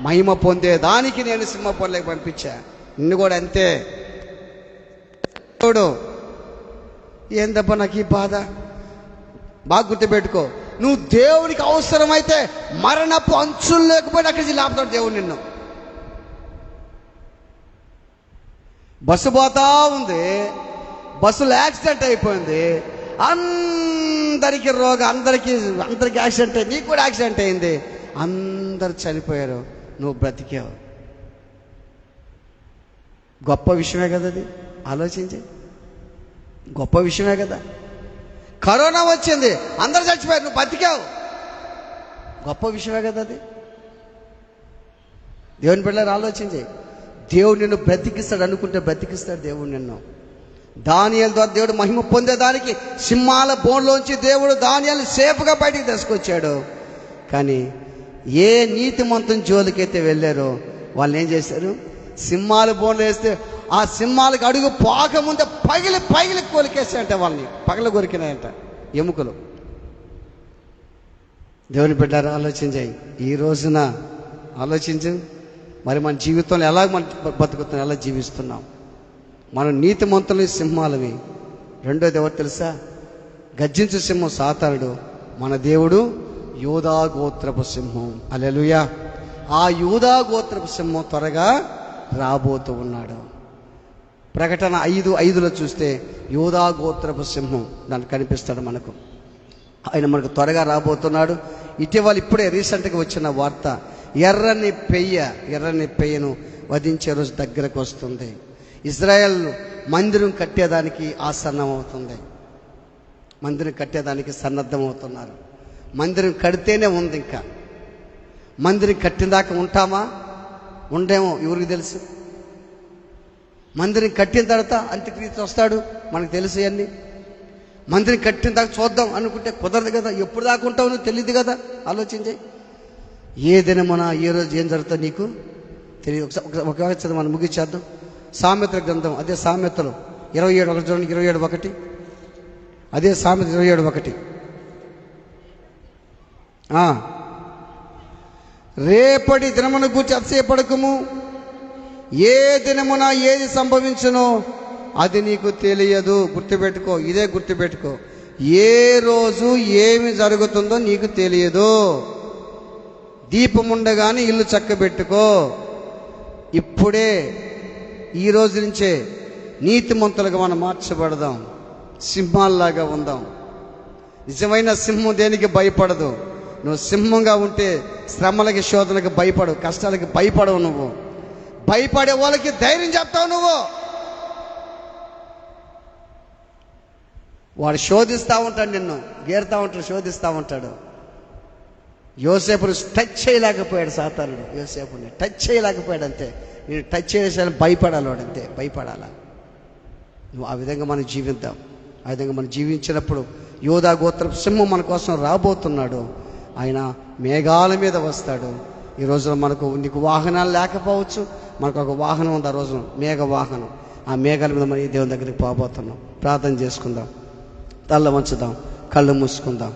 మహిమ పొందేదానికి నేను సింహబోన్లోకి పంపించా. నిన్ను కూడా అంతే. దేవుడు ఏందబ్బా నాకు ఈ బాధ? బాగా గుర్తుపెట్టుకో. నువ్వు దేవునికి అవసరమైతే మరణపు అంచులు లేకపోయినా అక్కడికి లేపుతాడు దేవుడు నిన్ను. బస్సు పోతా ఉంది, బస్సులో యాక్సిడెంట్ అయిపోయింది, అందరికీ రోగం, అందరికీ యాక్సిడెంట్ అయింది, నీకు కూడా యాక్సిడెంట్ అయింది, అందరు చనిపోయారు, నువ్వు బ్రతికావు. గొప్ప విషయమే కదా అది. ఆలోచించి, గొప్ప విషయమే కదా. కరోనా వచ్చింది, అందరు చచ్చిపోయారు, నువ్వు బతికావు. గొప్ప విషయమే కదా అది. దేవుని బిడ్డలారా ఆలోచించి, దేవుడు నిన్ను బ్రతికిస్తాడు అనుకుంటే బ్రతికిస్తాడు దేవుడు నిన్ను. దానియేలు ద్వారా దేవుడు మహిమ పొందేదానికి సింహాల బోన్లోంచి దేవుడు దానియేలుని సేఫ్గా బయటికి తీసుకొచ్చాడు. కానీ ఏ నీతిమంతుని జోలికైతే వెళ్ళారో వాళ్ళు ఏం చేశారు? సింహాల బోన్లు వేస్తే ఆ సింహాలకు అడుగు పోకముందే పగిలి కొలికేసాయంట. వాళ్ళని పగల కొరికినాయంట ఎముకలు. దేవుని బిడ్డారా ఆలోచించాయి. ఈ రోజున ఆలోచించు, మరి మన జీవితంలో ఎలా మనం బతుకుతున్నాం, ఎలా జీవిస్తున్నాం? మనం నీతిమంతులు సింహాలవి. రెండోది ఎవరు తెలుసా? గర్జించు సింహం సాతానుడు. మన దేవుడు యూదా గోత్రపు సింహం. హల్లెలూయా. ఆ యూదా గోత్రపు సింహం త్వరగా రాబోతూ ఉన్నాడు. ప్రకటన 5:5లో చూస్తే యూదా గోత్రపు సింహం దానికి కనిపిస్తాడు మనకు. ఆయన మనకు త్వరగా రాబోతున్నాడు. ఇటీవల ఇప్పుడే రీసెంట్గా వచ్చిన వార్త, ఎర్రని పెయ్యను వధించే రోజు దగ్గరకు వస్తుంది. ఇజ్రాయెల్ మందిరం కట్టేదానికి ఆసన్నం అవుతుంది. మందిరం కట్టేదానికి సన్నద్ధం అవుతున్నారు. మందిరం కడితేనే ఉంది. ఇంకా మందిరం కట్టిన దాకా ఉంటామా? ఉండేమో, ఎవరికి తెలుసు. మందిరం కట్టిన తర్వాత అంత్యక్రియ వస్తాడు, మనకు తెలుసు అన్నీ. మందిరం కట్టిన దాకా చూద్దాం అనుకుంటే కుదరదు కదా. ఎప్పుడు దాకా ఉంటావు నువ్వు తెలియదు కదా. ఆలోచించి, ఏ దినమున ఏ రోజు ఏం జరుగుతుందో నీకు తెలియదు. ఒకసారి మనం ముగించేద్దాం. సామెతల గ్రంథం, అదే సామెతలు 27:1 చూడండి. 27:1 అదే సామెత 27:1. రేపటి దినమును గూర్చి అతిశయపడకుము, ఏ దినమున ఏది సంభవించునో అది నీకు తెలియదు. గుర్తుపెట్టుకో, ఇదే గుర్తుపెట్టుకో. ఏ రోజు ఏమి జరుగుతుందో నీకు తెలియదు. దీపం ఉండగానే ఇల్లు చక్కబెట్టుకో. ఇప్పుడే ఈ రోజు నుంచే నీతిమంతులుగా మనం మార్చబడదాం. సింహాల్లాగా ఉందాం. నిజమైన సింహం దేనికి భయపడదు. నువ్వు సింహంగా ఉంటే శ్రమలకి, శోధనకి భయపడవు, కష్టాలకి భయపడవు. నువ్వు భయపడే వాళ్ళకి ధైర్యం చెప్తావు. నువ్వు వాడు శోధిస్తూ ఉంటాడు, నిన్ను గేరుతూ ఉంటాడు, శోధిస్తూ ఉంటాడు. యోసేపుని టచ్ చేయలేకపోయాడు సాతానుడు. యోసేపుని టచ్ చేయలేకపోయాడు. అంతే, నేను టచ్ చేసేసాను, భయపడాలి వాడు, అంతే, భయపడాలా. నువ్వు ఆ విధంగా మనం జీవిద్దాం. ఆ విధంగా మనం జీవించినప్పుడు యోధా గోత్రపు సింహం మన కోసం రాబోతున్నాడు. ఆయన మేఘాల మీద వస్తాడు. ఈ రోజున నీకు వాహనాలు లేకపోవచ్చు, మనకు ఒక వాహనం ఉంది. ఆ రోజున మేఘ వాహనం. ఆ మేఘాల మీద మనం ఈ దేవుని దగ్గరికి పోబోతున్నాం. ప్రార్థన చేసుకుందాం, తల్ల వంచుదాం, కళ్ళు మూసుకుందాం.